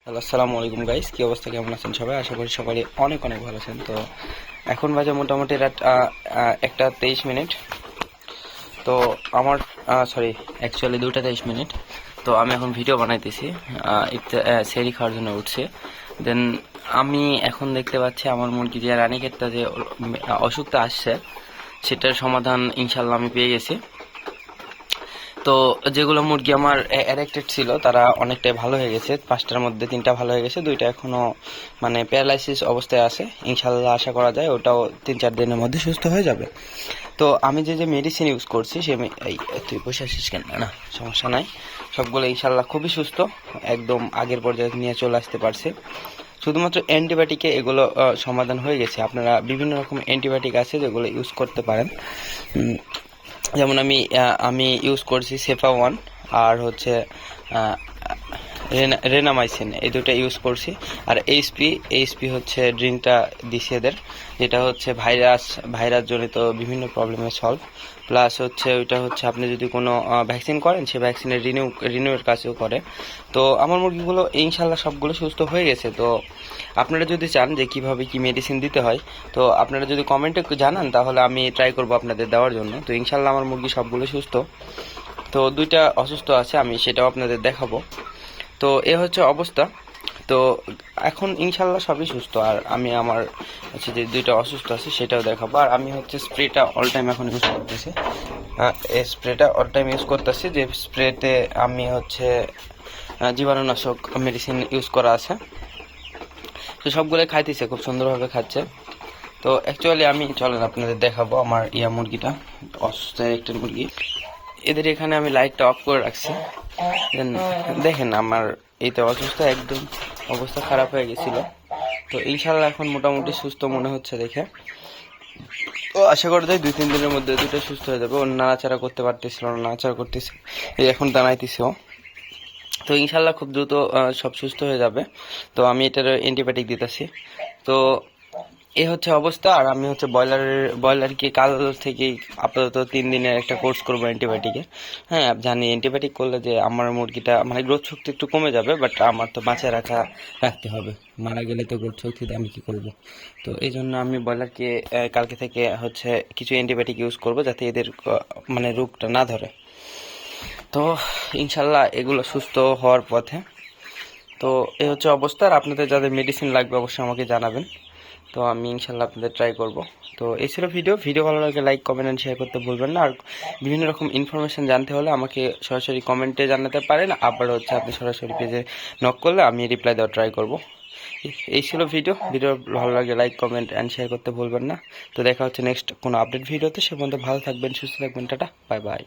Hello, আসসালামু আলাইকুম guys. কি অবস্থা, কেমন আছেন সবাই? আশা করি সকালে অনেক অনেক ভালো আছেন। তো এখন বাজে মোটামুটি রাত 1টা 23 মিনিট। তো আমার সরি, অ্যাকচুয়ালি 2টা 23 মিনিট। তো আমি এখন ভিডিও বানাইতেছি, সেরি খাওয়ার জন্য উঠছে। দেন আমি এখন দেখতে পাচ্ছি আমার মুরগি যে রানীক্ষেতটা যে অসুখটা আসছে, সেটার সমাধান ইনশাল্লাহ আমি পেয়ে গেছি। তো যেগুলো মুরগি আমার অ্যাডিক্টেড ছিল তারা অনেকটাই ভালো হয়ে গেছে। 5টার মধ্যে 3টা ভালো হয়ে গেছে, 2টা এখনো মানে প্যারালাইসিস অবস্থায় আছে। ইনশাল্লাহ আশা করা যায় ওটাও 3-4 দিনের মধ্যে সুস্থ হয়ে যাবে। তো আমি যে যে মেডিসিন ইউজ করছি তুই বসে আসিস কেন? না, সমস্যা নাই, সবগুলো ইনশাল্লাহ খুবই সুস্থ, একদম আগের পর্যায়ে নিয়ে চলে আসতে পারছে। শুধুমাত্র অ্যান্টিবায়োটিকে এগুলো সমাধান হয়ে গেছে। আপনারা বিভিন্ন রকম অ্যান্টিবায়োটিক আছে যেগুলো ইউজ করতে পারেন। যেমন আমি ইউজ করছি সেফা 1 আর হচ্ছে রেনামাইসিন, এই দুটো ইউজ করছি। আর এইচপি হচ্ছে ড্রিঙ্কটা দিছি এদের, যেটা হচ্ছে ভাইরাস জনিত বিভিন্ন প্রবলেমের সলভ। প্লাস হচ্ছে ওইটা হচ্ছে আপনি যদি কোনো ভ্যাকসিন করেন, সে ভ্যাকসিনের রিনিউয়ের কাজও করে। তো আমার মুরগিগুলো ইনশাল্লাহ সবগুলো সুস্থ হয়ে গেছে। তো আপনারা যদি চান যে কিভাবে কি মেডিসিন দিতে হয়, তো আপনারা যদি কমেন্টে জানান তাহলে আমি ট্রাই করব আপনাদের দেওয়ার জন্য। তো ইনশাল্লাহ আমার মুরগি সবগুলো সুস্থ। তো 2টা অসুস্থ আছে, আমি সেটাও আপনাদের দেখাবো। তো এ হচ্ছে অবস্থা। তো এখন ইনশাল্লাহ সবই সুস্থ। আর আমি আমার হচ্ছে যে 2টা অসুস্থ আছে সেটাও দেখাবো। আর আমি হচ্ছে স্প্রেটা অল টাইম এখন ইউজ করতেছি। এই স্প্রেটা অল টাইম ইউজ করতেছি, যে স্প্রেতে আমি হচ্ছে জীবাণুনাশক মেডিসিন ইউজ করা আছে। তো সবগুলো খাইতেছে, খুব সুন্দরভাবে খাচ্ছে। তো অ্যাকচুয়ালি আমি চলেন আপনাদের দেখাবো আমার মুরগিটা, অসুস্থ একটা মুরগি। এদের এখানে আমি লাইটটা অফ করে রাখছি। দেখেন আমার এই তো অসুস্থ, একদম অবস্থা খারাপ হয়ে গেছিল। তো ইনশাল্লাহ এখন মোটামুটি সুস্থ মনে হচ্ছে দেখে। তো আশা করা যায় 2-3 দিনের মধ্যে 2টা সুস্থ হয়ে যাবে। ও নাড়াচাড়া করতে পারতেছিল না, নাড়াচাড়া করতেছে, এই এখন দাঁড়াইতেছে ও। তো ইনশাল্লাহ খুব দ্রুত সব সুস্থ হয়ে যাবে। তো আমি এটার অ্যান্টিবায়োটিক দিতেছি। তো এ হচ্ছে অবস্থা। আর আমি হচ্ছে ব্রয়লারকে কাল থেকেই আপাতত 3 দিনের একটা কোর্স করবো অ্যান্টিবায়োটিকের। হ্যাঁ, জানি অ্যান্টিবায়োটিক করলে যে আমার মুরগিটা মানে গ্রোথ শক্তি একটু কমে যাবে, বাট আমার তো বাঁচিয়ে রাখতে হবে। মারা গেলে তো গ্রোথ শক্তিতে আমি কি করব? তো এই জন্য আমি ব্রয়লারকে কালকে থেকে হচ্ছে কিছু অ্যান্টিবায়োটিক ইউজ করব, যাতে এদের মানে রোগটা না ধরে। তো ইনশাল্লাহ এগুলো সুস্থ হওয়ার পথে। তো এই হচ্ছে অবস্থা। আর আপনাদের যাদের মেডিসিন লাগবে অবশ্যই আমাকে জানাবেন। তো আমি ইনশাল্লাহ আপনাদের ট্রাই করব। তো এই ছিল ভিডিও ভালো লাগলে লাইক, কমেন্ট অ্যান্ড শেয়ার করতে ভুলবেন না। আর বিভিন্ন রকম ইনফরমেশন জানতে হলে আমাকে সরাসরি কমেন্টে জানাতে পারেন। আবার হচ্ছে আপনি সরাসরি পেজে নক করলে আমি রিপ্লাই দেওয়ার ট্রাই করব। এই ছিল ভিডিও ভালো লাগলে লাইক, কমেন্ট অ্যান্ড শেয়ার করতে ভুলবেন না। তো দেখা হচ্ছে নেক্সট কোনো আপডেট ভিডিওতে। সে পর্যন্ত ভালো থাকবেন, সুস্থ থাকবেন। Tata, bye bye.